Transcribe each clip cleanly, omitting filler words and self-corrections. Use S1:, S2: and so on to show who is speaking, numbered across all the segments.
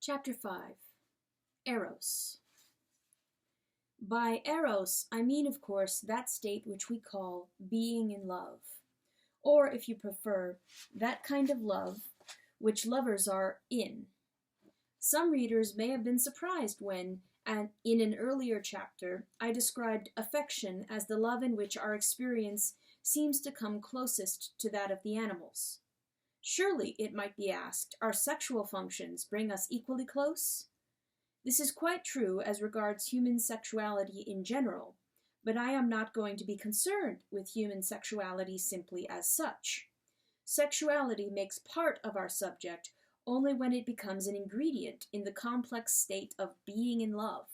S1: Chapter 5. Eros. By Eros, I mean, of course, that state which we call being in love, or, if you prefer, that kind of love which lovers are in. Some readers may have been surprised when, in an earlier chapter, I described affection as the love in which our experience seems to come closest to that of the animals. Surely, it might be asked, our sexual functions bring us equally close? This is quite true as regards human sexuality in general, but I am not going to be concerned with human sexuality simply as such. Sexuality makes part of our subject only when it becomes an ingredient in the complex state of being in love.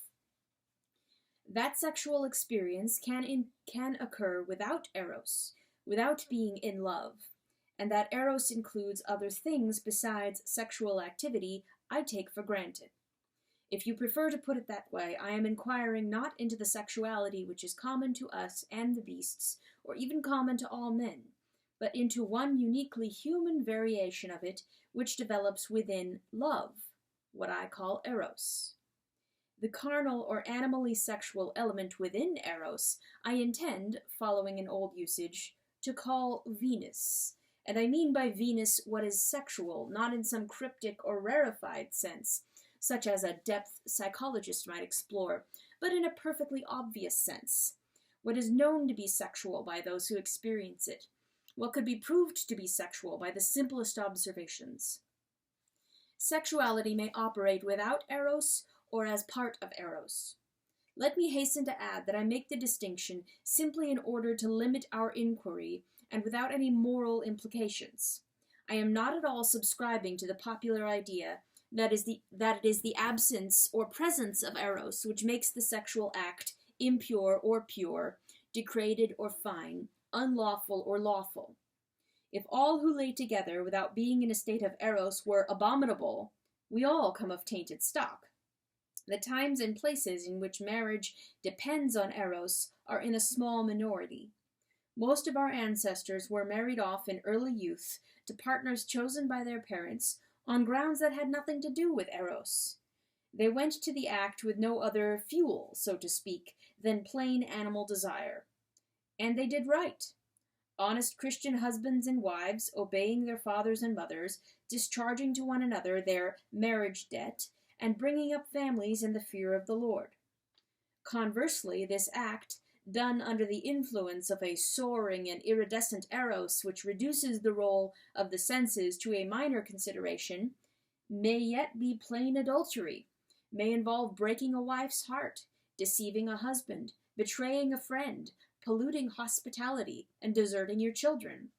S1: That sexual experience can occur without Eros, without being in love, and that Eros includes other things besides sexual activity I take for granted. If you prefer to put it that way, I am inquiring not into the sexuality which is common to us and the beasts, or even common to all men, but into one uniquely human variation of it which develops within love, what I call Eros. The carnal or animally sexual element within Eros I intend, following an old usage, to call Venus, and I mean by Venus what is sexual, not in some cryptic or rarefied sense, such as a depth psychologist might explore, but in a perfectly obvious sense. What is known to be sexual by those who experience it. What could be proved to be sexual by the simplest observations. Sexuality may operate without Eros or as part of Eros. Let me hasten to add that I make the distinction simply in order to limit our inquiry and without any moral implications. I am not at all subscribing to the popular idea that it is the absence or presence of Eros which makes the sexual act impure or pure, degraded or fine, unlawful or lawful. If all who lay together without being in a state of Eros were abominable, we all come of tainted stock. The times and places in which marriage depends on Eros are in a small minority. Most of our ancestors were married off in early youth to partners chosen by their parents on grounds that had nothing to do with Eros. They went to the act with no other fuel, so to speak, than plain animal desire. And they did right. Honest Christian husbands and wives, obeying their fathers and mothers, discharging to one another their marriage debt, and bringing up families in the fear of the Lord. Conversely, this act, done under the influence of a soaring and iridescent Eros which reduces the role of the senses to a minor consideration, may yet be plain adultery, may involve breaking a wife's heart, deceiving a husband, betraying a friend, polluting hospitality, and deserting your children.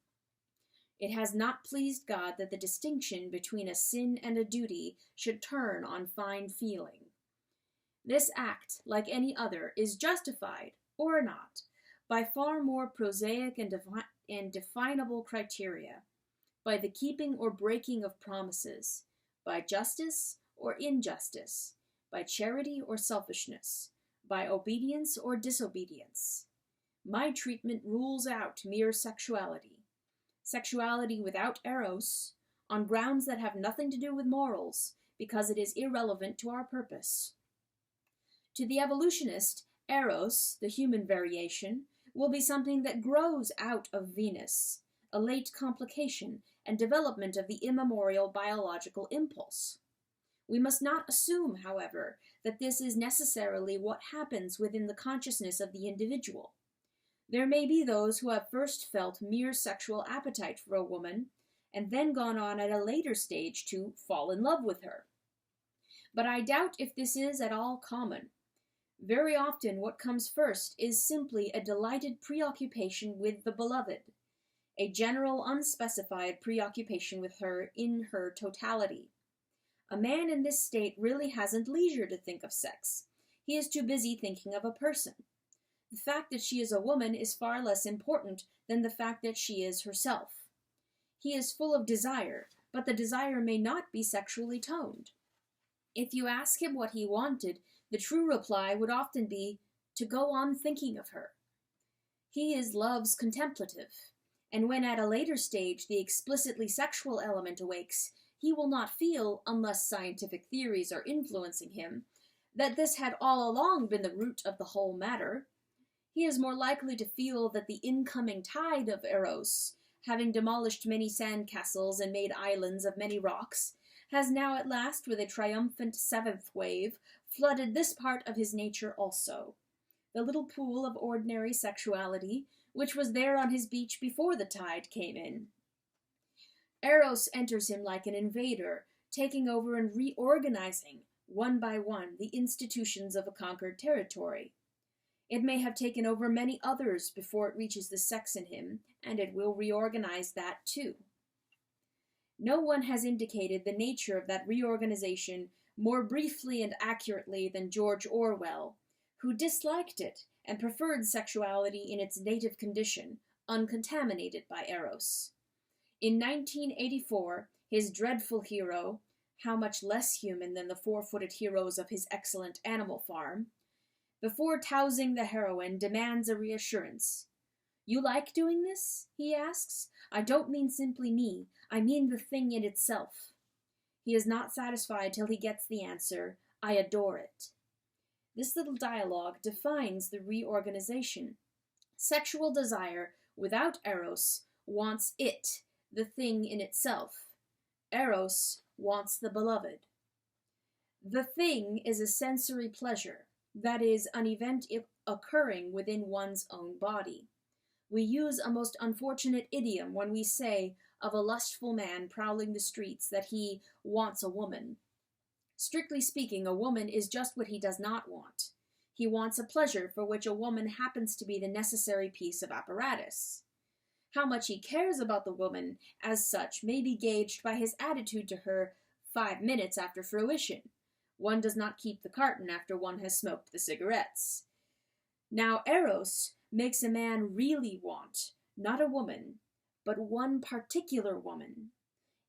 S1: It has not pleased God that the distinction between a sin and a duty should turn on fine feeling. This act, like any other, is justified, or not, by far more prosaic and definable criteria, by the keeping or breaking of promises, by justice or injustice, by charity or selfishness, by obedience or disobedience. My treatment rules out mere sexuality without Eros, on grounds that have nothing to do with morals, because it is irrelevant to our purpose. To the evolutionist, Eros, the human variation, will be something that grows out of Venus, a late complication and development of the immemorial biological impulse. We must not assume, however, that this is necessarily what happens within the consciousness of the individual. There may be those who have first felt mere sexual appetite for a woman, and then gone on at a later stage to fall in love with her. But I doubt if this is at all common. Very often what comes first is simply a delighted preoccupation with the beloved, a general unspecified preoccupation with her in her totality. A man in this state really hasn't leisure to think of sex. He is too busy thinking of a person. The fact that she is a woman is far less important than the fact that she is herself. He is full of desire, but the desire may not be sexually toned. If you ask him what he wanted, the true reply would often be to go on thinking of her. He is love's contemplative, and when at a later stage the explicitly sexual element awakes, he will not feel, unless scientific theories are influencing him, that this had all along been the root of the whole matter. He is more likely to feel that the incoming tide of Eros, having demolished many sandcastles and made islands of many rocks, has now at last, with a triumphant seventh wave, flooded this part of his nature also. The little pool of ordinary sexuality, which was there on his beach before the tide came in. Eros enters him like an invader, taking over and reorganizing, one by one, the institutions of a conquered territory. It may have taken over many others before it reaches the sex in him, and it will reorganize that too. No one has indicated the nature of that reorganization more briefly and accurately than George Orwell, who disliked it and preferred sexuality in its native condition, uncontaminated by Eros. In 1984, his dreadful hero, how much less human than the four-footed heroes of his excellent Animal Farm, before tousing the heroine, demands a reassurance. "You like doing this?" he asks. "I don't mean simply me, I mean the thing in itself." He is not satisfied till he gets the answer, "I adore it." This little dialogue defines the reorganization. Sexual desire, without Eros, wants it, the thing in itself. Eros wants the beloved. The thing is a sensory pleasure, that is, an event occurring within one's own body. We use a most unfortunate idiom when we say of a lustful man prowling the streets that he wants a woman. Strictly speaking, a woman is just what he does not want. He wants a pleasure for which a woman happens to be the necessary piece of apparatus. How much he cares about the woman as such may be gauged by his attitude to her 5 minutes after fruition. One does not keep the carton after one has smoked the cigarettes. Now Eros makes a man really want, not a woman, but one particular woman.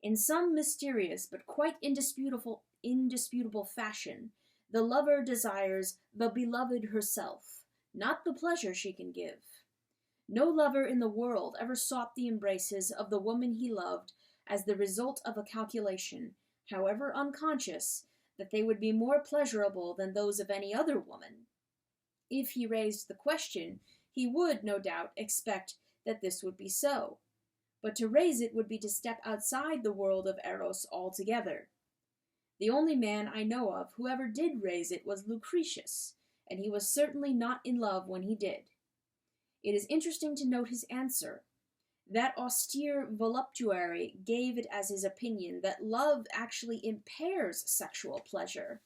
S1: In some mysterious but quite indisputable fashion, the lover desires the beloved herself, not the pleasure she can give. No lover in the world ever sought the embraces of the woman he loved as the result of a calculation, however unconscious, that they would be more pleasurable than those of any other woman. If he raised the question, he would, no doubt, expect that this would be so. But to raise it would be to step outside the world of Eros altogether. The only man I know of who ever did raise it was Lucretius, and he was certainly not in love when he did. It is interesting to note his answer. That austere voluptuary gave it as his opinion that love actually impairs sexual pleasure.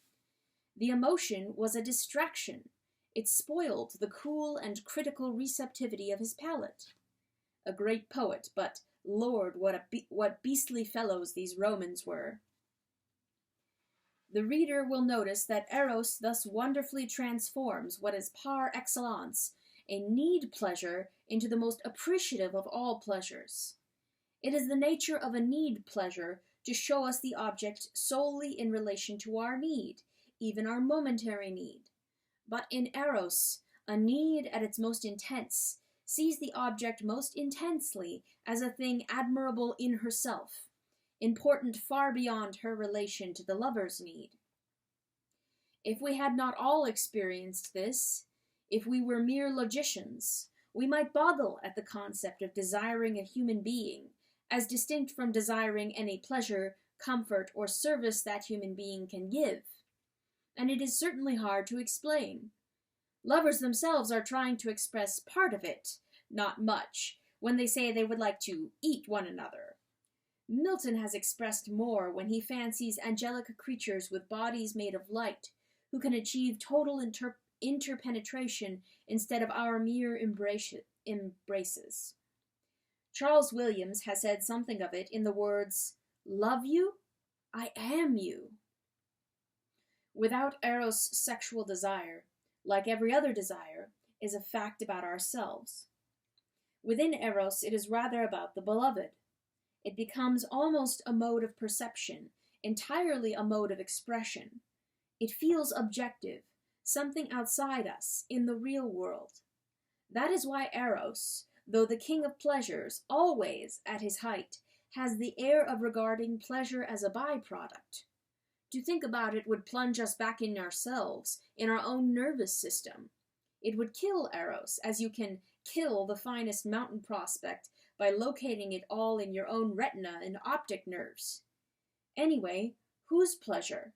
S1: The emotion was a distraction. It spoiled the cool and critical receptivity of his palate. A great poet, but, Lord, what beastly fellows these Romans were. The reader will notice that Eros thus wonderfully transforms what is par excellence a need pleasure into the most appreciative of all pleasures. It is the nature of a need pleasure to show us the object solely in relation to our need, even our momentary need. But in Eros, a need at its most intense sees the object most intensely as a thing admirable in herself, important far beyond her relation to the lover's need. If we had not all experienced this, if we were mere logicians, we might boggle at the concept of desiring a human being, as distinct from desiring any pleasure, comfort, or service that human being can give. And it is certainly hard to explain. Lovers themselves are trying to express part of it, not much, when they say they would like to eat one another. Milton has expressed more when he fancies angelic creatures with bodies made of light, who can achieve total interpenetration instead of our mere embraces. Charles Williams has said something of it in the words, "Love you? I am you." Without Eros, sexual desire, like every other desire, is a fact about ourselves. Within Eros, it is rather about the beloved. It becomes almost a mode of perception, entirely a mode of expression. It feels objective, something outside us, in the real world. That is why Eros, though the king of pleasures, always, at his height, has the air of regarding pleasure as a byproduct. To think about it would plunge us back in ourselves, in our own nervous system. It would kill Eros, as you can kill the finest mountain prospect by locating it all in your own retina and optic nerves. Anyway, whose pleasure?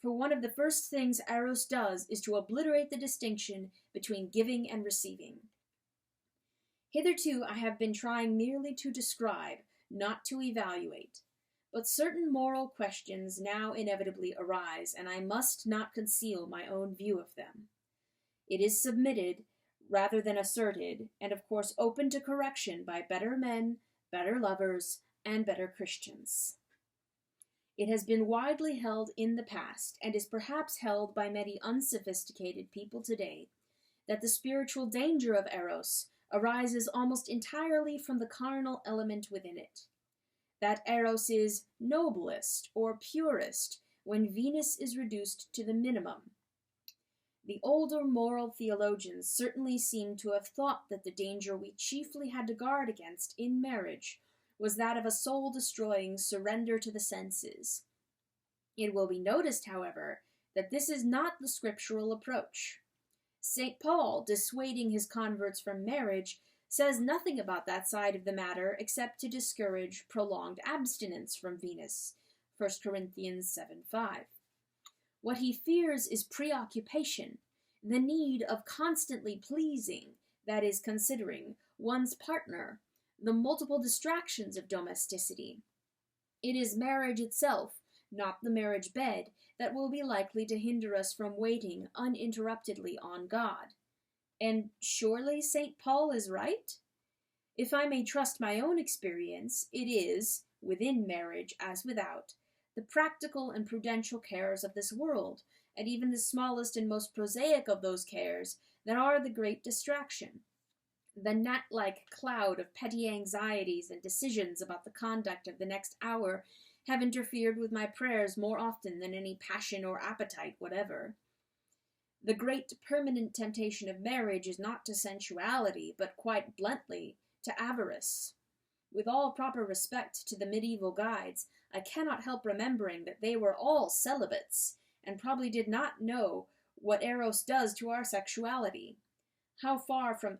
S1: For one of the first things Eros does is to obliterate the distinction between giving and receiving. Hitherto I have been trying merely to describe, not to evaluate. But certain moral questions now inevitably arise, and I must not conceal my own view of them. It is submitted, rather than asserted, and of course open to correction by better men, better lovers, and better Christians. It has been widely held in the past, and is perhaps held by many unsophisticated people today, that the spiritual danger of Eros arises almost entirely from the carnal element within it. That Eros is noblest or purest when Venus is reduced to the minimum. The older moral theologians certainly seem to have thought that the danger we chiefly had to guard against in marriage was that of a soul-destroying surrender to the senses. It will be noticed, however, that this is not the scriptural approach. St. Paul, dissuading his converts from marriage, says nothing about that side of the matter except to discourage prolonged abstinence from Venus, 1 Corinthians 7:5. What he fears is preoccupation, the need of constantly pleasing, that is, considering, one's partner, the multiple distractions of domesticity. It is marriage itself, not the marriage bed, that will be likely to hinder us from waiting uninterruptedly on God. And surely St. Paul is right? If I may trust my own experience, it is, within marriage as without, the practical and prudential cares of this world, and even the smallest and most prosaic of those cares, that are the great distraction. The gnat-like cloud of petty anxieties and decisions about the conduct of the next hour have interfered with my prayers more often than any passion or appetite whatever. The great permanent temptation of marriage is not to sensuality, but quite bluntly, to avarice. With all proper respect to the medieval guides, I cannot help remembering that they were all celibates, and probably did not know what Eros does to our sexuality. How far from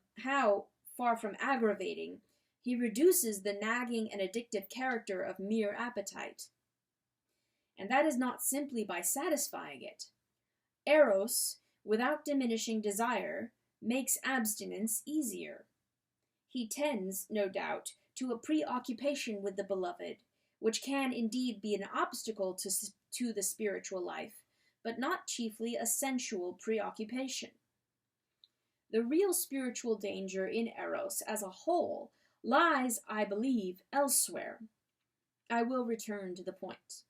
S1: aggravating, he reduces the nagging and addictive character of mere appetite. And that is not simply by satisfying it. Eros, without diminishing desire, makes abstinence easier. He tends, no doubt, to a preoccupation with the beloved, which can indeed be an obstacle to the spiritual life, but not chiefly a sensual preoccupation. The real spiritual danger in Eros as a whole lies, I believe, elsewhere. I will return to the point.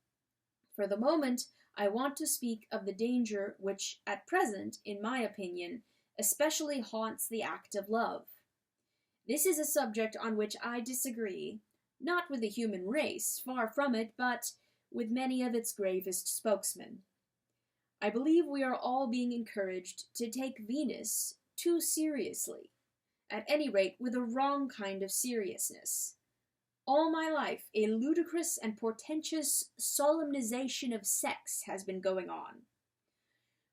S1: For the moment, I want to speak of the danger which, at present, in my opinion, especially haunts the act of love. This is a subject on which I disagree, not with the human race, far from it, but with many of its gravest spokesmen. I believe we are all being encouraged to take Venus too seriously, at any rate with a wrong kind of seriousness. All my life, a ludicrous and portentous solemnization of sex has been going on.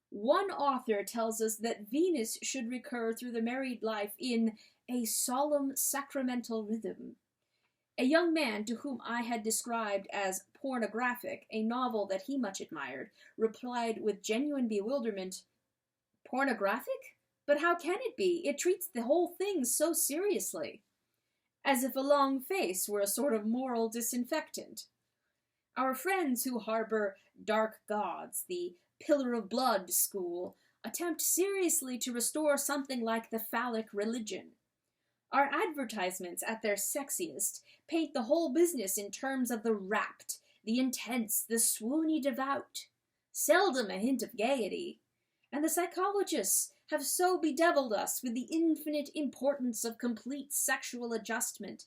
S1: One author tells us that Venus should recur through the married life in a solemn sacramental rhythm. A young man to whom I had described as pornographic a novel that he much admired, replied with genuine bewilderment, "Pornographic? But how can it be? It treats the whole thing so seriously." As if a long face were a sort of moral disinfectant. Our friends who harbor dark gods, the pillar of blood school, attempt seriously to restore something like the phallic religion. Our advertisements at their sexiest paint the whole business in terms of the rapt, the intense, the swoony devout, seldom a hint of gaiety, and the psychologists have so bedeviled us with the infinite importance of complete sexual adjustment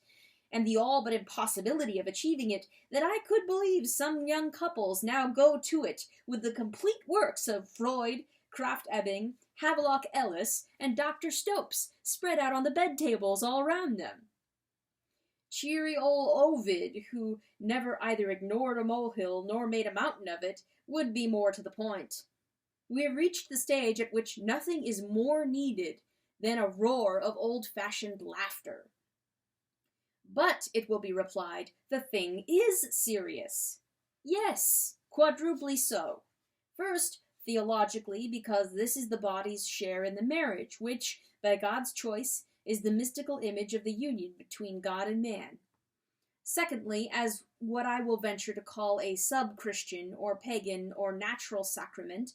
S1: and the all but impossibility of achieving it that I could believe some young couples now go to it with the complete works of Freud, Krafft-Ebing, Havelock Ellis, and Dr. Stopes spread out on the bed tables all round them. Cheery old Ovid, who never either ignored a molehill nor made a mountain of it, would be more to the point. We have reached the stage at which nothing is more needed than a roar of old-fashioned laughter. But, it will be replied, the thing is serious. Yes, quadruply so. First, theologically, because this is the body's share in the marriage, which, by God's choice, is the mystical image of the union between God and man. Secondly, as what I will venture to call a sub-Christian or pagan or natural sacrament,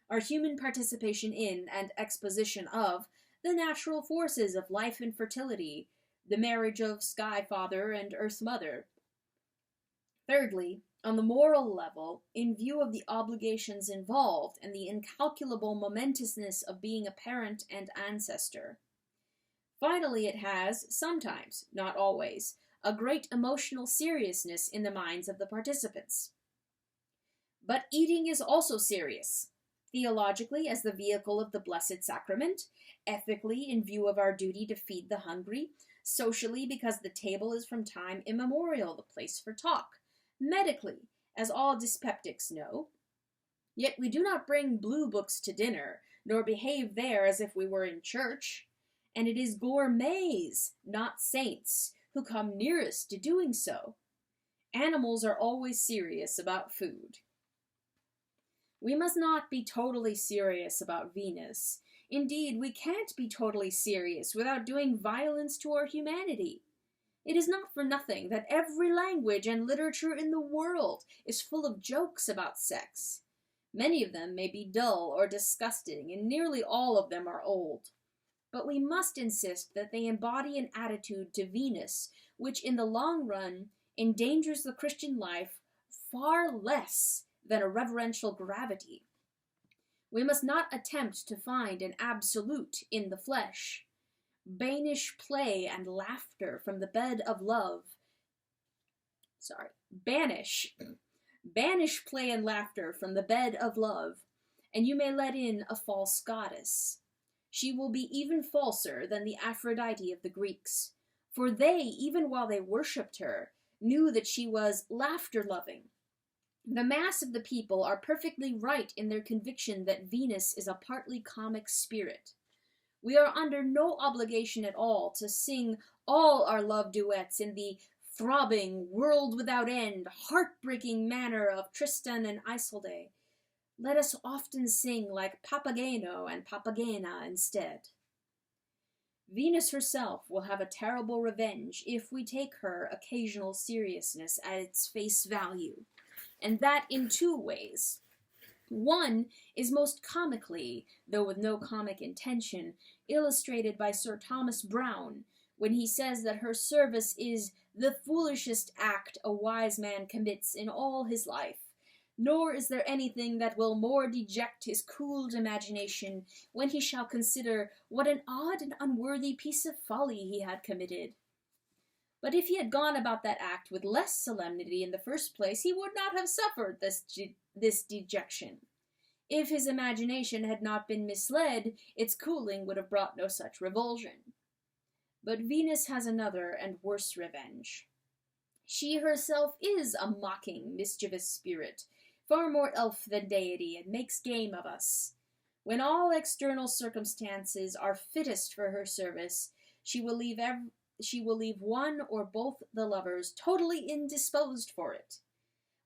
S1: our human participation in and exposition of the natural forces of life and fertility, the marriage of Sky Father and Earth Mother. Thirdly, on the moral level, in view of the obligations involved and the incalculable momentousness of being a parent and ancestor. Finally, it has, sometimes, not always, a great emotional seriousness in the minds of the participants. But eating is also serious, theologically as the vehicle of the Blessed Sacrament, ethically in view of our duty to feed the hungry, socially because the table is from time immemorial the place for talk, medically, as all dyspeptics know. Yet we do not bring blue books to dinner, nor behave there as if we were in church, and it is gourmets, not saints, who come nearest to doing so. Animals are always serious about food. We must not be totally serious about Venus. Indeed, we can't be totally serious without doing violence to our humanity. It is not for nothing that every language and literature in the world is full of jokes about sex. Many of them may be dull or disgusting, and nearly all of them are old. But we must insist that they embody an attitude to Venus which in the long run endangers the Christian life far less than a reverential gravity. We must not attempt to find an absolute in the flesh. Banish play and laughter from the bed of love. Banish play and laughter from the bed of love, and you may let in a false goddess. She will be even falser than the Aphrodite of the Greeks, for they, even while they worshipped her, knew that she was laughter-loving. The mass of the people are perfectly right in their conviction that Venus is a partly comic spirit. We are under no obligation at all to sing all our love duets in the throbbing, world-without-end, heartbreaking manner of Tristan and Isolde. Let us often sing like Papageno and Papagena instead. Venus herself will have a terrible revenge if we take her occasional seriousness at its face value, and that in two ways. One is most comically, though with no comic intention, illustrated by Sir Thomas Browne, when he says that her service is the foolishest act a wise man commits in all his life, nor is there anything that will more deject his cooled imagination when he shall consider what an odd and unworthy piece of folly he had committed. But if he had gone about that act with less solemnity in the first place, he would not have suffered this dejection. If his imagination had not been misled, its cooling would have brought no such revulsion. But Venus has another and worse revenge. She herself is a mocking, mischievous spirit, far more elf than deity, and makes game of us. When all external circumstances are fittest for her service, she will leave one or both the lovers totally indisposed for it.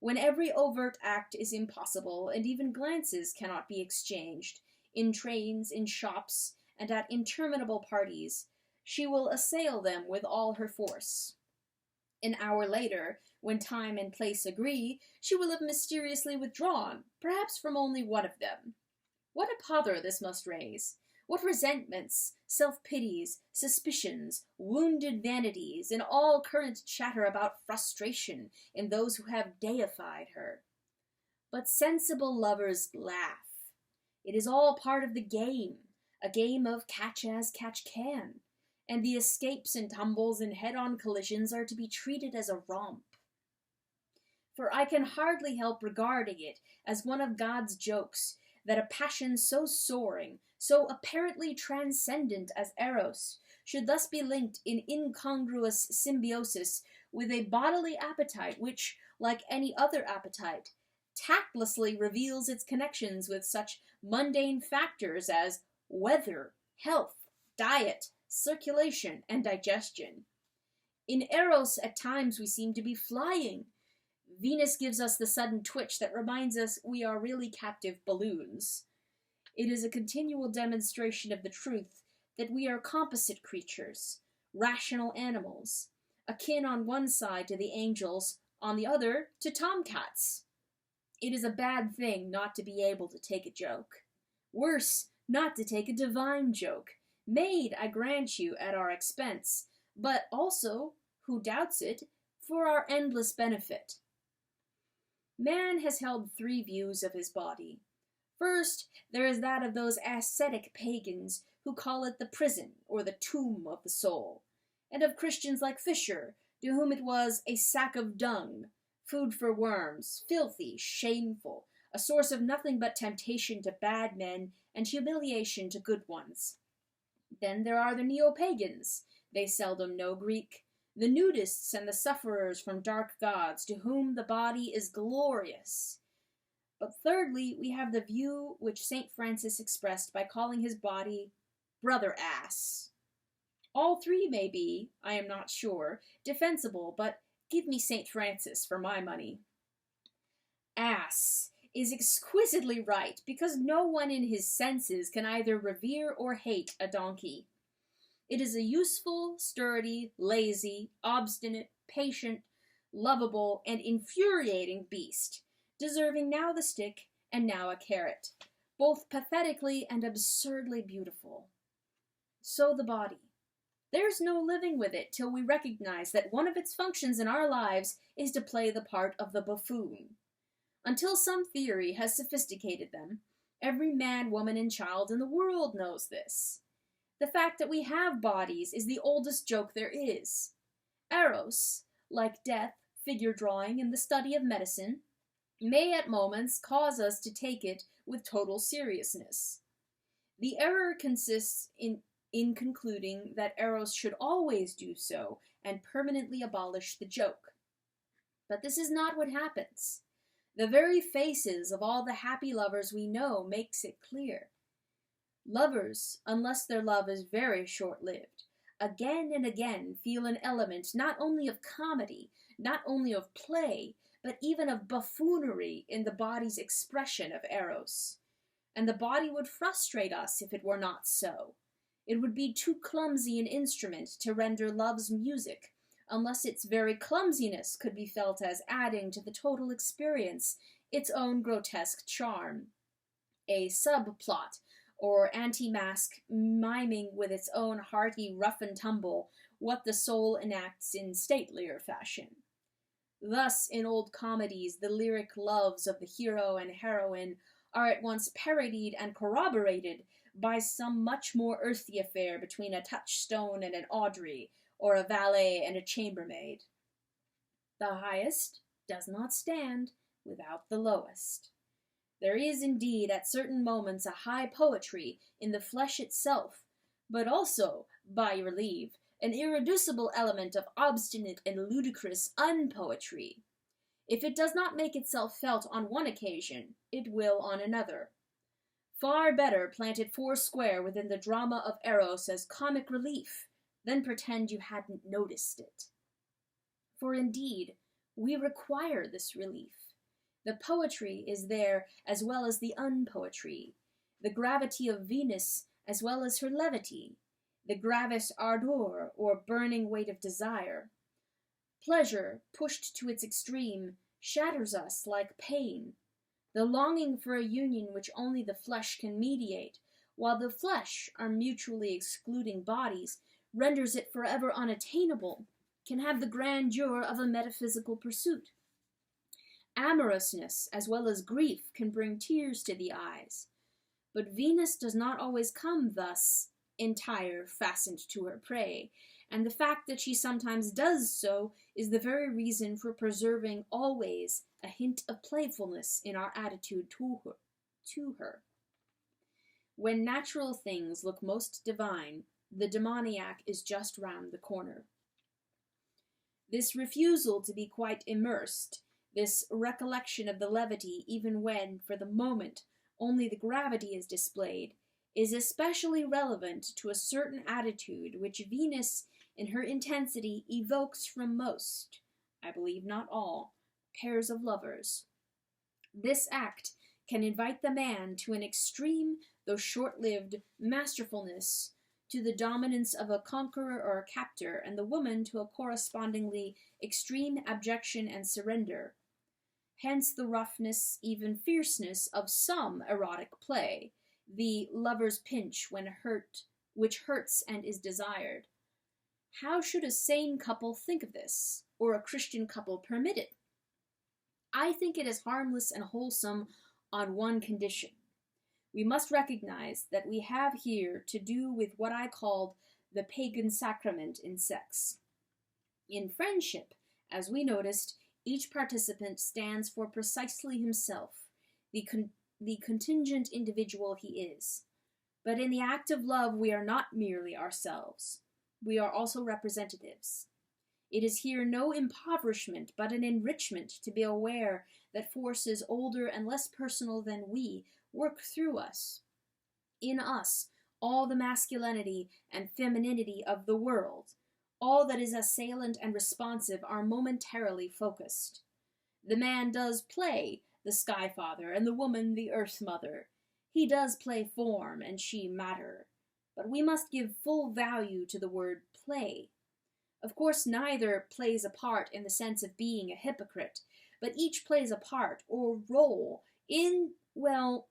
S1: When every overt act is impossible, and even glances cannot be exchanged, in trains, in shops, and at interminable parties, she will assail them with all her force. An hour later, when time and place agree, she will have mysteriously withdrawn, perhaps from only one of them. What a pother this must raise! What resentments, self-pities, suspicions, wounded vanities, and all current chatter about frustration in those who have deified her. But sensible lovers laugh. It is all part of the game, a game of catch as catch can, and the escapes and tumbles and head-on collisions are to be treated as a romp. For I can hardly help regarding it as one of God's jokes that a passion so soaring, so apparently transcendent as Eros, should thus be linked in incongruous symbiosis with a bodily appetite which, like any other appetite, tactlessly reveals its connections with such mundane factors as weather, health, diet, circulation, and digestion. In Eros, at times we seem to be flying. Venus gives us the sudden twitch that reminds us we are really captive balloons. It is a continual demonstration of the truth that we are composite creatures, rational animals, akin on one side to the angels, on the other to tomcats. It is a bad thing not to be able to take a joke. Worse, not to take a divine joke, made, I grant you, at our expense, but also, who doubts it, for our endless benefit. Man has held three views of his body. First, there is that of those ascetic pagans who call it the prison or the tomb of the soul, and of Christians like Fisher, to whom it was a sack of dung, food for worms, filthy, shameful, a source of nothing but temptation to bad men and humiliation to good ones. Then there are the neo-pagans, they seldom know Greek, the nudists and the sufferers from dark gods, to whom the body is glorious. But thirdly, we have the view which St. Francis expressed by calling his body brother ass. All three may be, I am not sure, defensible, but give me St. Francis for my money. Ass is exquisitely right, because no one in his senses can either revere or hate a donkey. It is a useful, sturdy, lazy, obstinate, patient, lovable, and infuriating beast, deserving now the stick and now a carrot, both pathetically and absurdly beautiful. So the body. There's no living with it till we recognize that one of its functions in our lives is to play the part of the buffoon. Until some theory has sophisticated them, every man, woman, and child in the world knows this. The fact that we have bodies is the oldest joke there is. Eros, like death, figure drawing, and the study of medicine, may at moments cause us to take it with total seriousness. The error consists in concluding that Eros should always do so and permanently abolish the joke. But this is not what happens. The very faces of all the happy lovers we know makes it clear. Lovers, unless their love is very short-lived, again and again feel an element not only of comedy, not only of play, but even of buffoonery in the body's expression of Eros. And the body would frustrate us if it were not so. It would be too clumsy an instrument to render love's music, unless its very clumsiness could be felt as adding to the total experience its own grotesque charm. A subplot, or anti-mask, miming with its own hearty rough and tumble what the soul enacts in statelier fashion. Thus, in old comedies, the lyric loves of the hero and heroine are at once parodied and corroborated by some much more earthy affair between a touchstone and an Audrey, or a valet and a chambermaid. The highest does not stand without the lowest. There is indeed at certain moments a high poetry in the flesh itself, but also, by your leave, an irreducible element of obstinate and ludicrous unpoetry. If it does not make itself felt on one occasion, it will on another. Far better plant it foursquare within the drama of Eros as comic relief than pretend you hadn't noticed it. For indeed, we require this relief. The poetry is there as well as the unpoetry, the gravity of Venus as well as her levity, the gravis ardor, or burning weight of desire. Pleasure, pushed to its extreme, shatters us like pain. The longing for a union which only the flesh can mediate, while the flesh, our mutually excluding bodies, renders it forever unattainable, can have the grandeur of a metaphysical pursuit. Amorousness, as well as grief, can bring tears to the eyes. But Venus does not always come thus, entire, fastened to her prey, and the fact that she sometimes does so is the very reason for preserving always a hint of playfulness in our attitude to her. When natural things look most divine, The demoniac is just round the corner. This refusal to be quite immersed, this recollection of the levity even when, for the moment, only the gravity is displayed, is especially relevant to a certain attitude which Venus, in her intensity, evokes from most, I believe not all, pairs of lovers. This act can invite the man to an extreme, though short-lived, masterfulness, to the dominance of a conqueror or a captor, and the woman to a correspondingly extreme abjection and surrender. Hence the roughness, even fierceness, of some erotic play, the lover's pinch which hurts and is desired. How should a sane couple think of this, or a Christian couple permit it? I think it is harmless and wholesome on one condition. We must recognize that we have here to do with what I called the pagan sacrament in sex. In friendship, as we noticed, each participant stands for precisely himself, the contingent individual he is. But in the act of love we are not merely ourselves. We are also representatives. It is here no impoverishment, but an enrichment to be aware that forces older and less personal than we work through us. In us, all the masculinity and femininity of the world, all that is assailant and responsive, are momentarily focused. The man does play the Sky Father, and the woman the Earth Mother. He does play form, and she matter. But we must give full value to the word play. Of course, neither plays a part in the sense of being a hypocrite, but each plays a part, or role, in, well,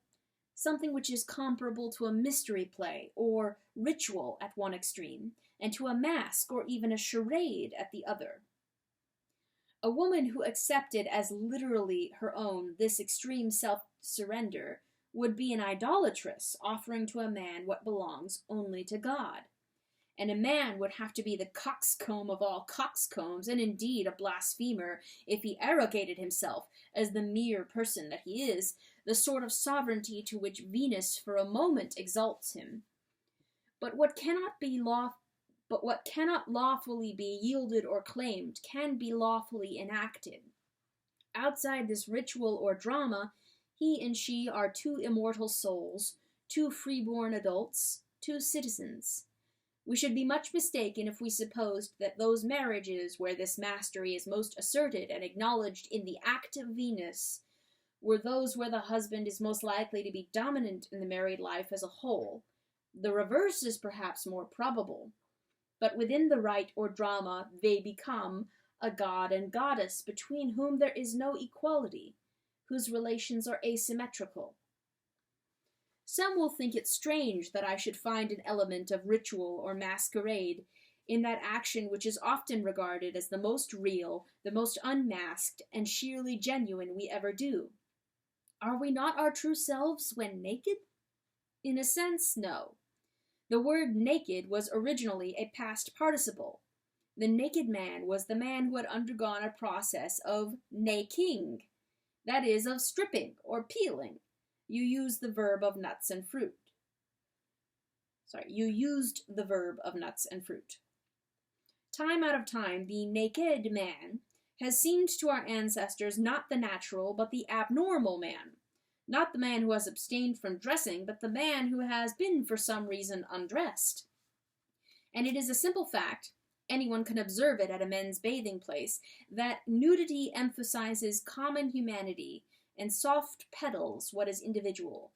S1: something which is comparable to a mystery play, or ritual at one extreme, and to a mask, or even a charade at the other. A woman who accepted as literally her own this extreme self-surrender would be an idolatress, offering to a man what belongs only to God. And a man would have to be the coxcomb of all coxcombs, and indeed a blasphemer, if he arrogated himself, as the mere person that he is, the sort of sovereignty to which Venus for a moment exalts him. But what cannot lawfully be yielded or claimed can be lawfully enacted. Outside this ritual or drama, he and she are two immortal souls, two freeborn adults, two citizens. We should be much mistaken if we supposed that those marriages where this mastery is most asserted and acknowledged in the act of Venus were those where the husband is most likely to be dominant in the married life as a whole. The reverse is perhaps more probable. But within the rite or drama they become a god and goddess between whom there is no equality, whose relations are asymmetrical. Some will think it strange that I should find an element of ritual or masquerade in that action which is often regarded as the most real, the most unmasked, and sheerly genuine we ever do. Are we not our true selves when naked? In a sense, no. The word naked was originally a past participle. The naked man was the man who had undergone a process of naking, that is, of stripping or peeling. You used the verb of nuts and fruit. Time out of time, the naked man has seemed to our ancestors not the natural, but the abnormal man. Not the man who has abstained from dressing, but the man who has been for some reason undressed. And it is a simple fact, anyone can observe it at a men's bathing place, that nudity emphasizes common humanity and soft pedals what is individual.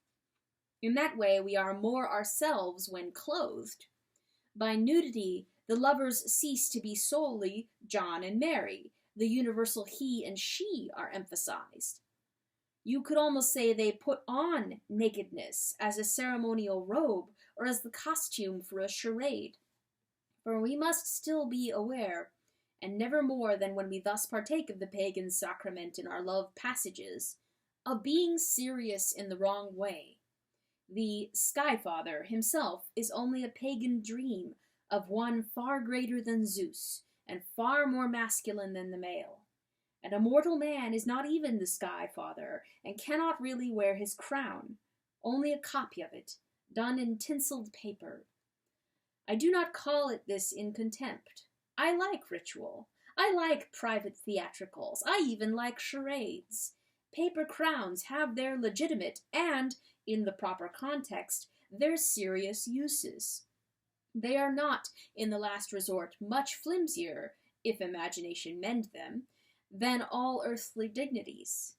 S1: In that way we are more ourselves when clothed. By nudity, the lovers cease to be solely John and Mary. The universal he and she are emphasized. You could almost say they put on nakedness as a ceremonial robe or as the costume for a charade. For we must still be aware, and never more than when we thus partake of the pagan sacrament in our love passages, of being serious in the wrong way. The Sky Father himself is only a pagan dream of one far greater than Zeus, and far more masculine than the male. And a mortal man is not even the Sky Father, and cannot really wear his crown, only a copy of it, done in tinselled paper. I do not call it this in contempt. I like ritual. I like private theatricals. I even like charades. Paper crowns have their legitimate and, in the proper context, their serious uses. They are not, in the last resort, much flimsier, if imagination mend them, than all earthly dignities.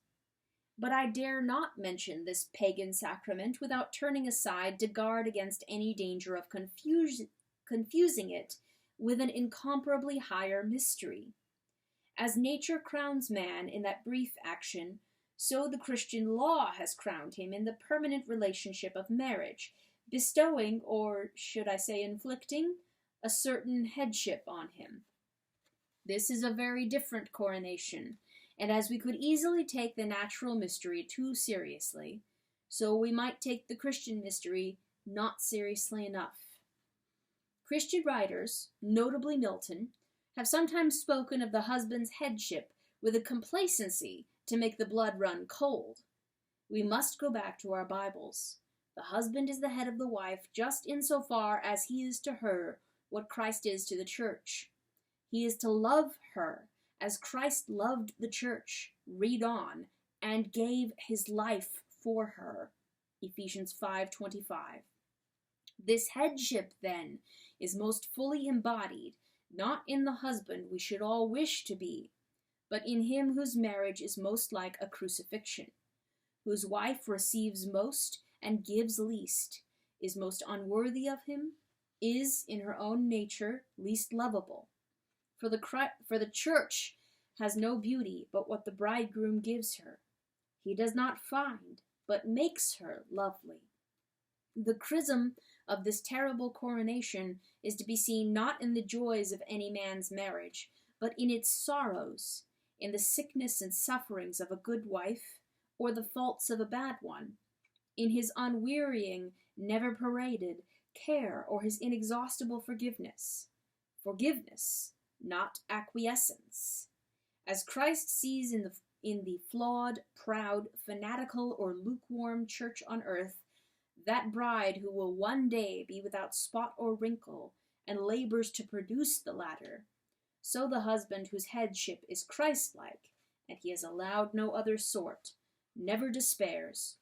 S1: But I dare not mention this pagan sacrament without turning aside to guard against any danger of confusing it with an incomparably higher mystery. As nature crowns man in that brief action, so the Christian law has crowned him in the permanent relationship of marriage, bestowing, or should I say inflicting, a certain headship on him. This is a very different coronation, and as we could easily take the natural mystery too seriously, so we might take the Christian mystery not seriously enough. Christian writers, notably Milton, have sometimes spoken of the husband's headship with a complacency to make the blood run cold. We must go back to our Bibles. The husband is the head of the wife just insofar as he is to her what Christ is to the church. He is to love her as Christ loved the church, read on, and gave his life for her. Ephesians 5:25. This headship, then, is most fully embodied, not in the husband we should all wish to be, but in him whose marriage is most like a crucifixion, whose wife receives most and gives least, is most unworthy of him, is, in her own nature, least lovable. For the church has no beauty but what the bridegroom gives her. He does not find, but makes her lovely. The chrism of this terrible coronation is to be seen not in the joys of any man's marriage, but in its sorrows, in the sickness and sufferings of a good wife, or the faults of a bad one, in his unwearying, never paraded care, or his inexhaustible forgiveness. Forgiveness, not acquiescence. As Christ sees in the flawed, proud, fanatical, or lukewarm church on earth, that bride who will one day be without spot or wrinkle, and labors to produce the latter, so the husband whose headship is Christ-like, and he has allowed no other sort, never despairs.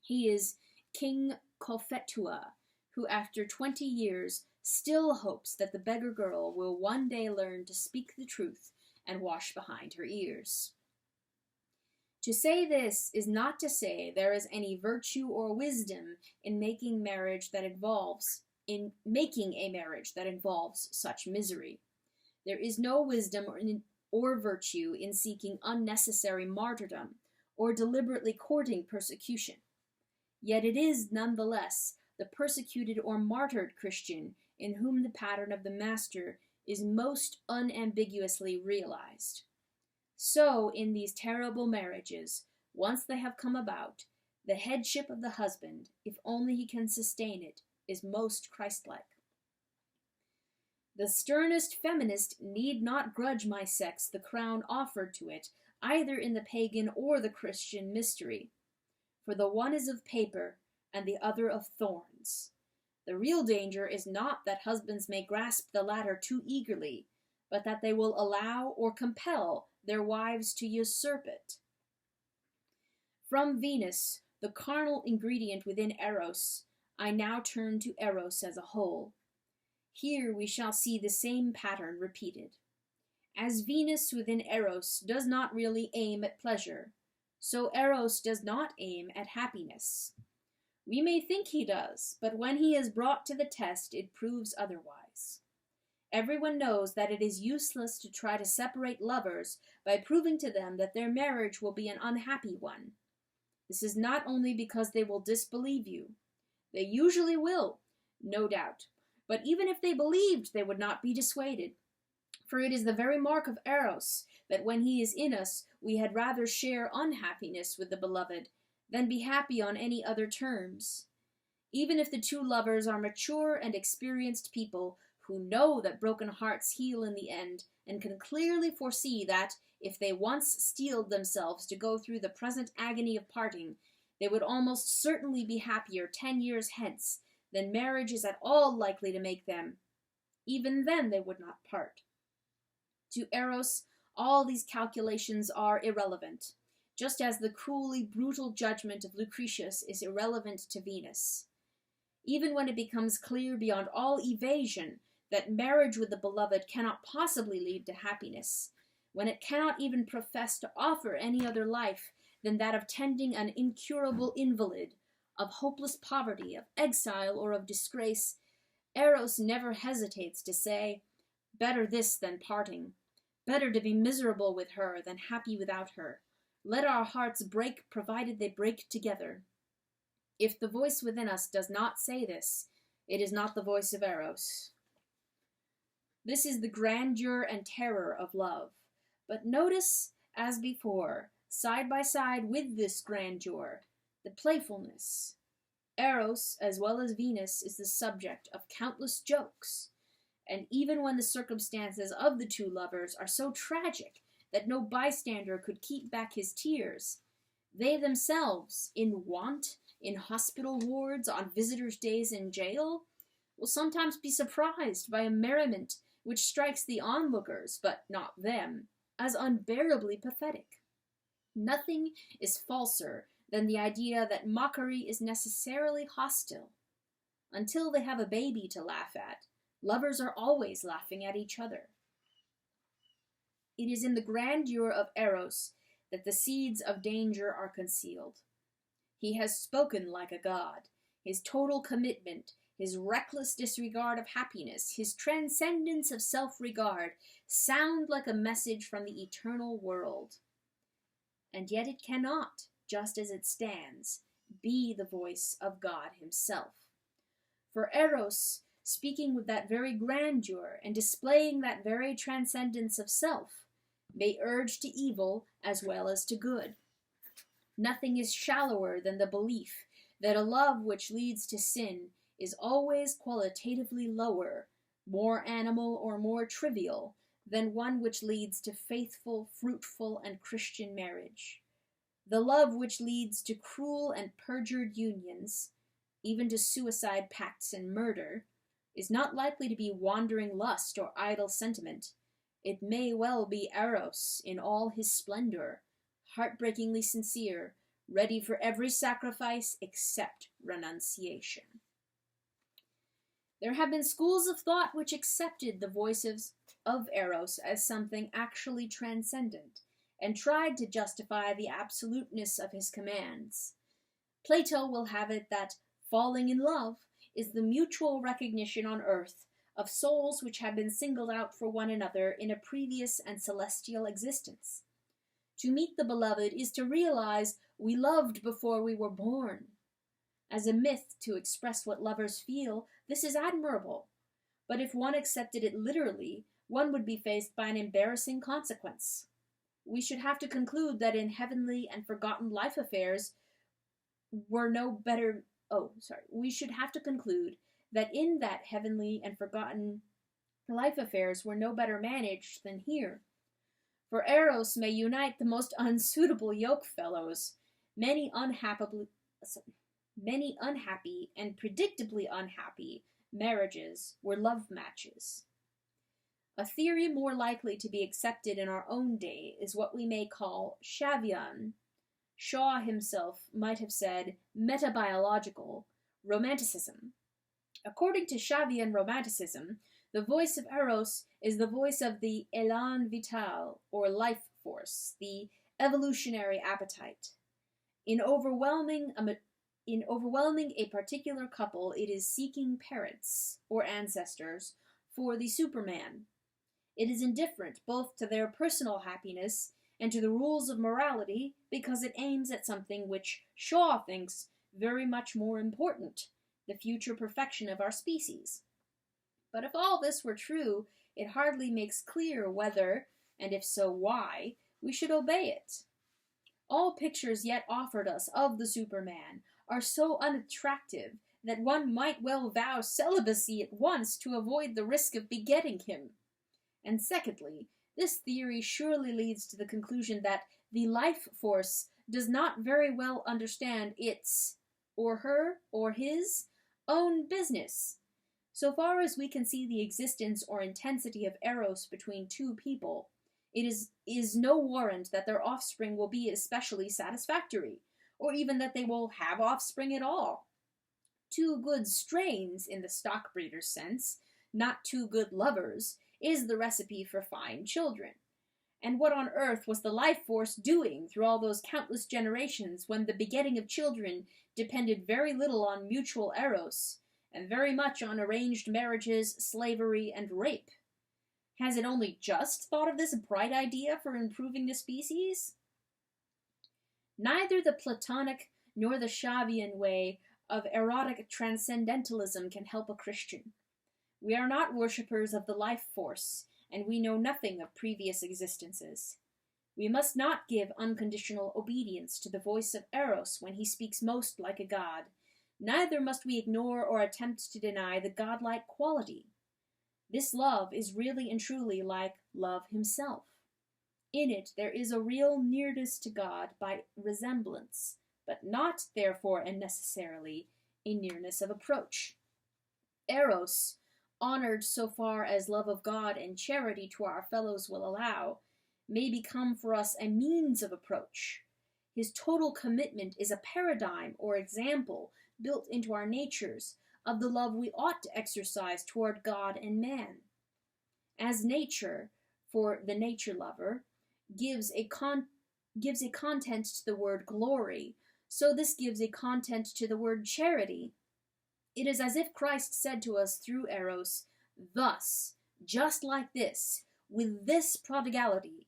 S1: He is King Cophetua, who after 20 years still hopes that the beggar girl will one day learn to speak the truth and wash behind her ears. To say this is not to say there is any virtue or wisdom in making a marriage that involves such misery. There is no wisdom or virtue in seeking unnecessary martyrdom or deliberately courting persecution. Yet it is nonetheless the persecuted or martyred Christian in whom the pattern of the Master is most unambiguously realized. So, in these terrible marriages, once they have come about, the headship of the husband, if only he can sustain it, is most Christ-like. The sternest feminist need not grudge my sex the crown offered to it, either in the pagan or the Christian mystery, for the one is of paper, and the other of thorns. The real danger is not that husbands may grasp the latter too eagerly, but that they will allow or compel their wives to usurp it. From Venus, the carnal ingredient within Eros, I now turn to Eros as a whole. Here we shall see the same pattern repeated. As Venus within Eros does not really aim at pleasure, so Eros does not aim at happiness. We may think he does, but when he is brought to the test, it proves otherwise. Everyone knows that it is useless to try to separate lovers by proving to them that their marriage will be an unhappy one. This is not only because they will disbelieve you. They usually will, no doubt, but even if they believed, they would not be dissuaded. For it is the very mark of Eros that when he is in us, we had rather share unhappiness with the beloved than be happy on any other terms. Even if the two lovers are mature and experienced people who know that broken hearts heal in the end, and can clearly foresee that, if they once steeled themselves to go through the present agony of parting, they would almost certainly be happier 10 years hence then marriage is at all likely to make them. Even then they would not part. To Eros, all these calculations are irrelevant, just as the cruelly brutal judgment of Lucretius is irrelevant to Venus. Even when it becomes clear beyond all evasion that marriage with the beloved cannot possibly lead to happiness, when it cannot even profess to offer any other life than that of tending an incurable invalid, of hopeless poverty, of exile, or of disgrace, Eros never hesitates to say, "Better this than parting. Better to be miserable with her than happy without her. Let our hearts break, provided they break together." If the voice within us does not say this, it is not the voice of Eros. This is the grandeur and terror of love. But notice, as before, side by side with this grandeur, the playfulness. Eros, as well as Venus, is the subject of countless jokes, and even when the circumstances of the two lovers are so tragic that no bystander could keep back his tears, they themselves, in want, in hospital wards, on visitors' days in jail, will sometimes be surprised by a merriment which strikes the onlookers, but not them, as unbearably pathetic. Nothing is falser than the idea that mockery is necessarily hostile. Until they have a baby to laugh at, lovers are always laughing at each other. It is in the grandeur of Eros that the seeds of danger are concealed. He has spoken like a god. His total commitment, his reckless disregard of happiness, his transcendence of self-regard sound like a message from the eternal world. And yet it cannot, just as it stands, be the voice of God himself. For Eros, speaking with that very grandeur and displaying that very transcendence of self, may urge to evil as well as to good. Nothing is shallower than the belief that a love which leads to sin is always qualitatively lower, more animal or more trivial, than one which leads to faithful, fruitful, and Christian marriage. The love which leads to cruel and perjured unions, even to suicide pacts and murder, is not likely to be wandering lust or idle sentiment. It may well be Eros in all his splendor, heartbreakingly sincere, ready for every sacrifice except renunciation. There have been schools of thought which accepted the voices of Eros as something actually transcendent, and tried to justify the absoluteness of his commands. Plato will have it that falling in love is the mutual recognition on earth of souls which have been singled out for one another in a previous and celestial existence. To meet the beloved is to realize we loved before we were born. As a myth to express what lovers feel, this is admirable. But if one accepted it literally, one would be faced by an embarrassing consequence. We should have to conclude that in heavenly and forgotten life affairs we should have to conclude that in that heavenly and forgotten life affairs were no better managed than here. For Eros may unite the most unsuitable yokefellows, many unhappy and predictably unhappy marriages were love matches. A theory more likely to be accepted in our own day is what we may call Shavian. Shaw himself might have said metabiological romanticism. According to Shavian romanticism, the voice of Eros is the voice of the élan vital, or life force, the evolutionary appetite. In overwhelming a particular couple, it is seeking parents, or ancestors, for the Superman. It is indifferent both to their personal happiness and to the rules of morality because it aims at something which Shaw thinks very much more important, the future perfection of our species. But if all this were true, it hardly makes clear whether, and if so why, we should obey it. All pictures yet offered us of the Superman are so unattractive that one might well vow celibacy at once to avoid the risk of begetting him. And secondly, this theory surely leads to the conclusion that the life force does not very well understand its, or her, or his, own business. So far as we can see the existence or intensity of Eros between two people, it is no warrant that their offspring will be especially satisfactory, or even that they will have offspring at all. Two good strains, in the stock breeder's sense, not two good lovers, is the recipe for fine children. And what on earth was the life force doing through all those countless generations when the begetting of children depended very little on mutual eros, and very much on arranged marriages, slavery, and rape? Has it only just thought of this bright idea for improving the species? Neither the Platonic nor the Shavian way of erotic transcendentalism can help a Christian. We are not worshippers of the life force, and we know nothing of previous existences. We must not give unconditional obedience to the voice of Eros when he speaks most like a god. Neither must we ignore or attempt to deny the godlike quality. This love is really and truly like love himself. In it there is a real nearness to God by resemblance, but not, therefore and necessarily, a nearness of approach. Eros, honored so far as love of God and charity to our fellows will allow, may become for us a means of approach. His total commitment is a paradigm or example built into our natures of the love we ought to exercise toward God and man. As nature, for the nature lover, gives a content to the word glory, so this gives a content to the word charity. It is as if Christ said to us through Eros, thus, just like this, with this prodigality,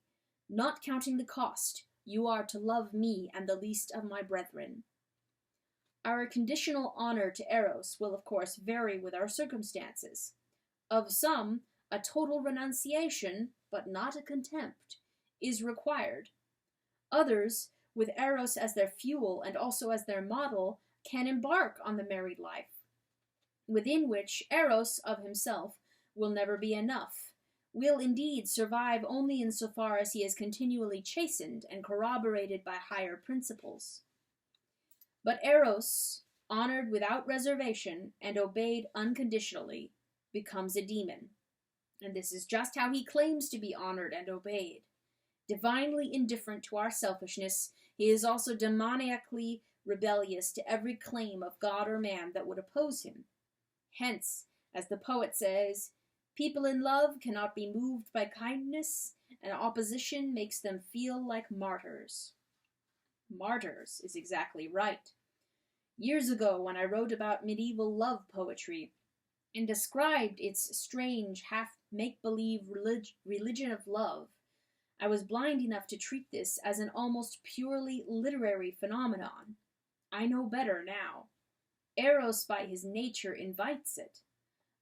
S1: not counting the cost, you are to love me and the least of my brethren. Our conditional honor to Eros will of course vary with our circumstances. Of some, a total renunciation, but not a contempt, is required. Others, with Eros as their fuel and also as their model, can embark on the married life, within which Eros of himself will never be enough, will indeed survive only insofar as he is continually chastened and corroborated by higher principles. But Eros, honored without reservation and obeyed unconditionally, becomes a demon. And this is just how he claims to be honored and obeyed. Divinely indifferent to our selfishness, he is also demoniacally rebellious to every claim of God or man that would oppose him. Hence, as the poet says, people in love cannot be moved by kindness, and opposition makes them feel like martyrs. Martyrs is exactly right. Years ago, when I wrote about medieval love poetry and described its strange, half-make-believe religion of love, I was blind enough to treat this as an almost purely literary phenomenon. I know better now. Eros by his nature invites it.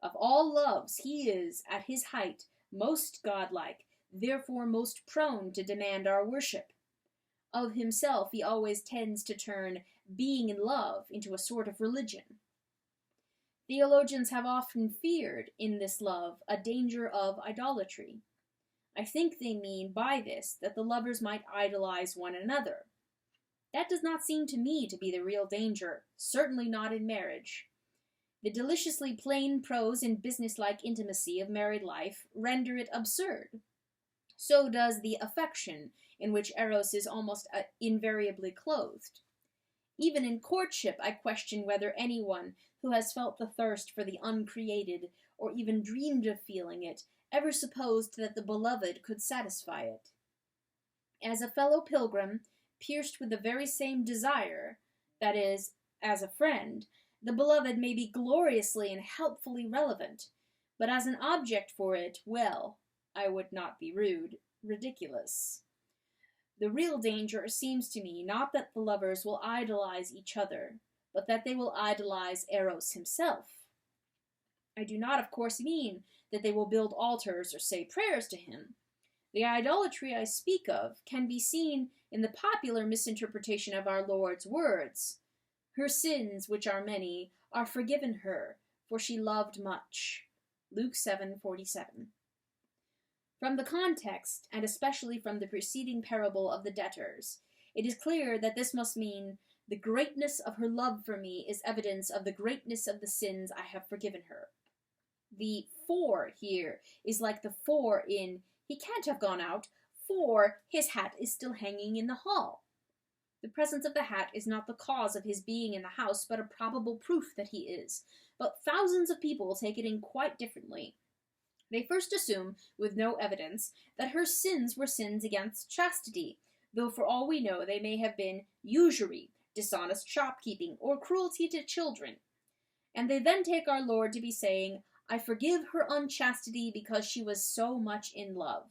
S1: Of all loves, he is, at his height, most godlike, therefore most prone to demand our worship. Of himself he always tends to turn being in love into a sort of religion. Theologians have often feared, in this love, a danger of idolatry. I think they mean by this that the lovers might idolize one another. That does not seem to me to be the real danger, certainly not in marriage. The deliciously plain prose and businesslike intimacy of married life render it absurd. So does the affection, in which Eros is almost invariably clothed. Even in courtship, I question whether anyone who has felt the thirst for the uncreated, or even dreamed of feeling it, ever supposed that the beloved could satisfy it. As a fellow pilgrim, pierced with the very same desire, that is, as a friend, the beloved may be gloriously and helpfully relevant, but as an object for it, well, I would not be rude, ridiculous. The real danger seems to me not that the lovers will idolize each other, but that they will idolize Eros himself. I do not, of course, mean that they will build altars or say prayers to him. The idolatry I speak of can be seen in the popular misinterpretation of our Lord's words. Her sins, which are many, are forgiven her, for she loved much. Luke 7:47. From the context, and especially from the preceding parable of the debtors, it is clear that this must mean The greatness of her love for me is evidence of the greatness of the sins I have forgiven her. The for here is like the for in he can't have gone out, for his hat is still hanging in the hall. The presence of the hat is not the cause of his being in the house, but a probable proof that he is. But thousands of people take it in quite differently. They first assume, with no evidence, that her sins were sins against chastity, though for all we know they may have been usury, dishonest shopkeeping, or cruelty to children. And they then take our Lord to be saying, I forgive her unchastity because she was so much in love.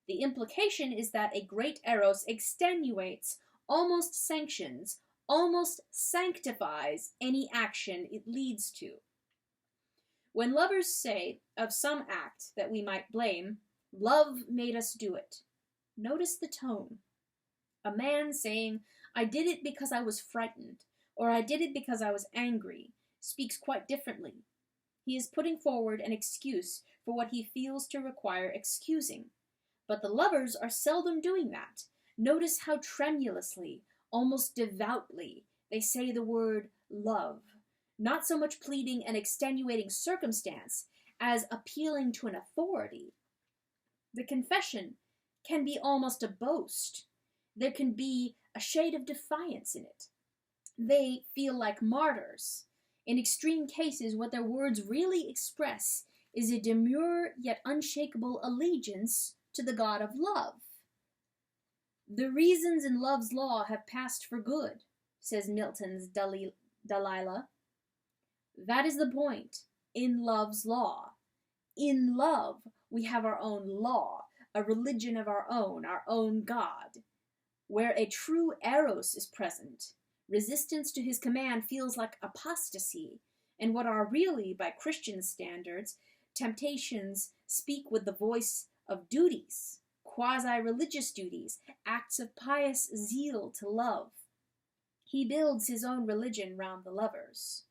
S1: The implication is that a great Eros extenuates, almost sanctions, almost sanctifies any action it leads to. When lovers say of some act that we might blame, love made us do it, notice the tone. A man saying, I did it because I was frightened, or I did it because I was angry, speaks quite differently. He is putting forward an excuse for what he feels to require excusing. But the lovers are seldom doing that. Notice how tremulously, almost devoutly, they say the word love, not so much pleading an extenuating circumstance as appealing to an authority. The confession can be almost a boast. There can be a shade of defiance in it. They feel like martyrs. In extreme cases, what their words really express is a demure yet unshakable allegiance to the God of love. The reasons in love's law have passed for good, says Milton's Delilah. That is the point. In love's law. In love, we have our own law, a religion of our own God. Where a true Eros is present, resistance to his command feels like apostasy, and what are really, by Christian standards, temptations speak with the voice of duties, quasi-religious duties, acts of pious zeal to love. He builds his own religion round the lovers.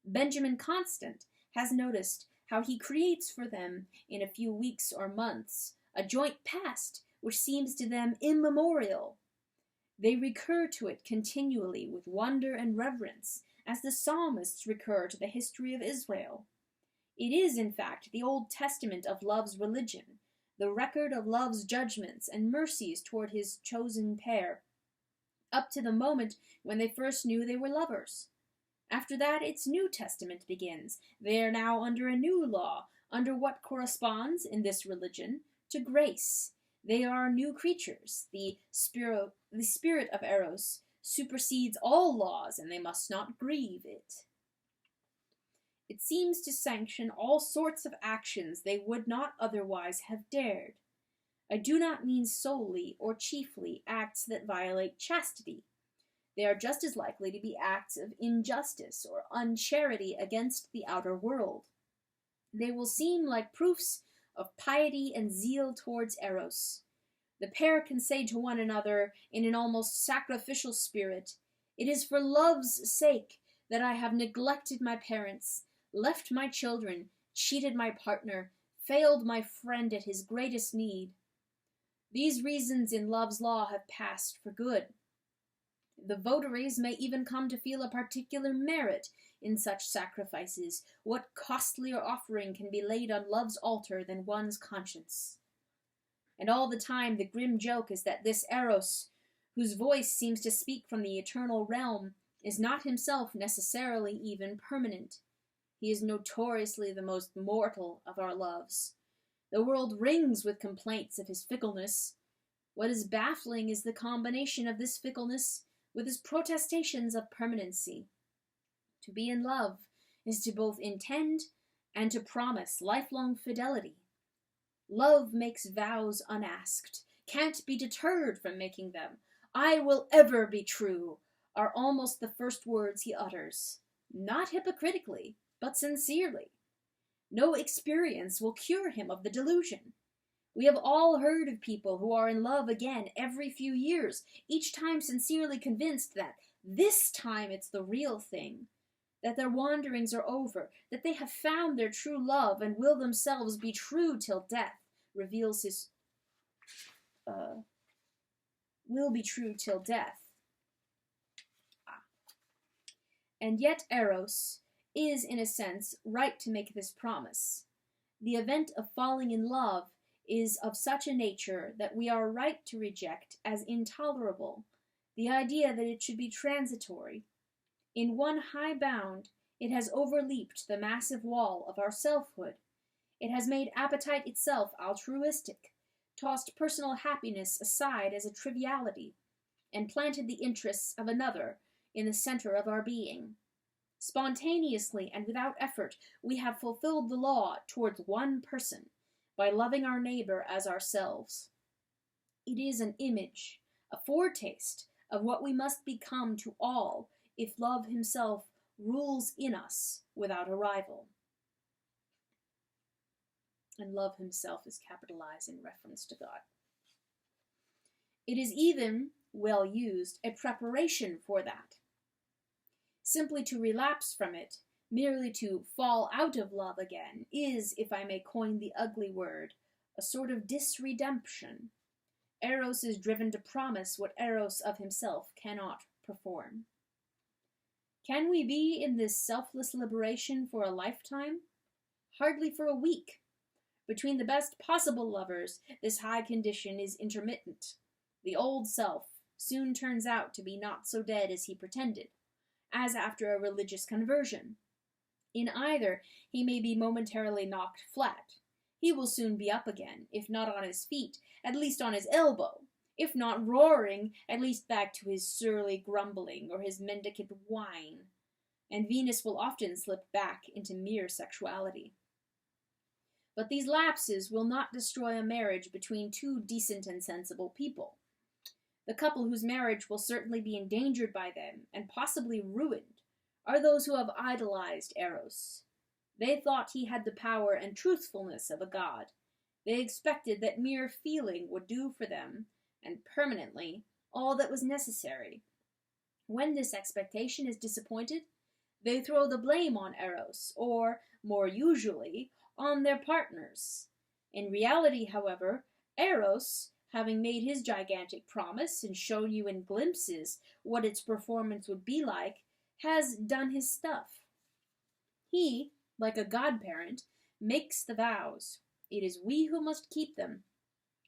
S1: Benjamin Constant has noticed how he creates for them, in a few weeks or months, a joint past which seems to them immemorial. They recur to it continually with wonder and reverence, as the psalmists recur to the history of Israel. It is, in fact, the Old Testament of love's religion, the record of love's judgments and mercies toward his chosen pair, up to the moment when they first knew they were lovers. After that, its New Testament begins. They are now under a new law, under what corresponds, in this religion, to grace. They are new creatures. The spirit of Eros supersedes all laws, and they must not grieve it. It seems to sanction all sorts of actions they would not otherwise have dared. I do not mean solely or chiefly acts that violate chastity. They are just as likely to be acts of injustice or uncharity against the outer world. They will seem like proofs of piety and zeal towards Eros. The pair can say to one another in an almost sacrificial spirit, "It is for love's sake that I have neglected my parents, left my children, cheated my partner, failed my friend at his greatest need. These reasons in love's law have passed for good. The votaries may even come to feel a particular merit in such sacrifices. What costlier offering can be laid on love's altar than one's conscience? And all the time the grim joke is that this Eros, whose voice seems to speak from the eternal realm, is not himself necessarily even permanent. He is notoriously the most mortal of our loves. The world rings with complaints of his fickleness. What is baffling is the combination of this fickleness with his protestations of permanency. To be in love is to both intend and to promise lifelong fidelity. Love makes vows unasked, can't be deterred from making them. "I will ever be true," are almost the first words he utters, not hypocritically, but sincerely. No experience will cure him of the delusion. We have all heard of people who are in love again every few years, each time sincerely convinced that this time it's the real thing, that their wanderings are over, that they have found their true love and will themselves be true till death reveals his will be true till death. And yet Eros is, in a sense, right to make this promise. The event of falling in love is of such a nature that we are right to reject as intolerable the idea that it should be transitory. In one high bound, it has overleaped the massive wall of our selfhood. It has made appetite itself altruistic, tossed personal happiness aside as a triviality, and planted the interests of another in the center of our being. Spontaneously and without effort, we have fulfilled the law towards one person by loving our neighbor as ourselves. It is an image, a foretaste of what we must become to all if love himself rules in us without a rival. And love himself is capitalized in reference to God. It is even, well used, a preparation for that. Simply to relapse from it, merely to fall out of love again, is, if I may coin the ugly word, a sort of disredemption. Eros is driven to promise what Eros of himself cannot perform. Can we be in this selfless liberation for a lifetime? Hardly for a week. Between the best possible lovers, this high condition is intermittent. The old self soon turns out to be not so dead as he pretended, as after a religious conversion. In either, he may be momentarily knocked flat. He will soon be up again, if not on his feet, at least on his elbow, if not roaring, at least back to his surly grumbling or his mendicant whine, and Venus will often slip back into mere sexuality. But these lapses will not destroy a marriage between two decent and sensible people. The couple whose marriage will certainly be endangered by them, and possibly ruined, are those who have idolized Eros. They thought he had the power and truthfulness of a god. They expected that mere feeling would do for them, and permanently, all that was necessary. When this expectation is disappointed, they throw the blame on Eros, or, more usually, on their partners. In reality, however, Eros, having made his gigantic promise and shown you in glimpses what its performance would be like, has done his stuff. He, like a godparent, makes the vows. It is we who must keep them.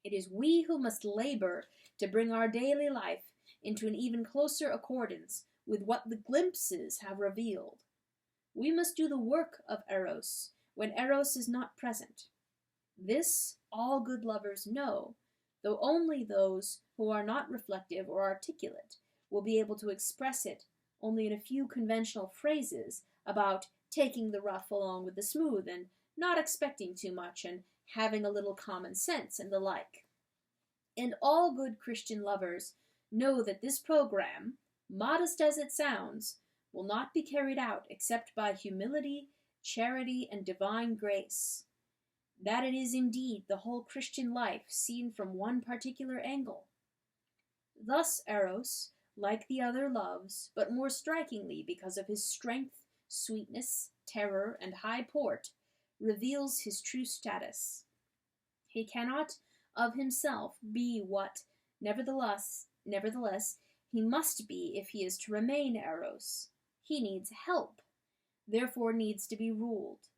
S1: It is we who must labor to bring our daily life into an even closer accordance with what the glimpses have revealed. We must do the work of Eros when Eros is not present. This all good lovers know, though only those who are not reflective or articulate will be able to express it only in a few conventional phrases about taking the rough along with the smooth and not expecting too much and having a little common sense and the like. And all good Christian lovers know that this program, modest as it sounds, will not be carried out except by humility, charity, and divine grace. That it is indeed the whole Christian life seen from one particular angle. Thus Eros, like the other loves, but more strikingly because of his strength, sweetness, terror, and high port, reveals his true status. He cannot of himself be what, nevertheless, he must be if he is to remain Eros. He needs help, therefore needs to be ruled.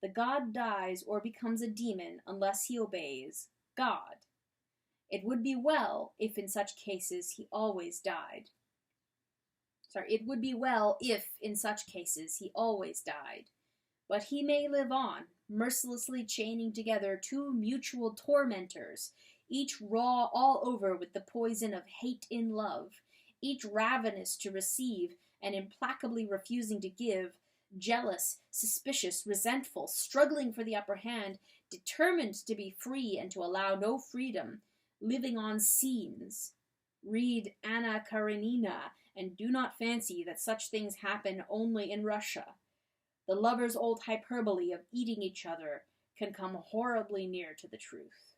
S1: The god dies or becomes a demon unless he obeys God. It would be well if in such cases he always died. It would be well if in such cases he always died. But he may live on, mercilessly chaining together two mutual tormentors, each raw all over with the poison of hate in love, each ravenous to receive and implacably refusing to give, jealous, suspicious, resentful, struggling for the upper hand, determined to be free and to allow no freedom, living on scenes. Read Anna Karenina, and do not fancy that such things happen only in Russia. The lovers' old hyperbole of eating each other can come horribly near to the truth.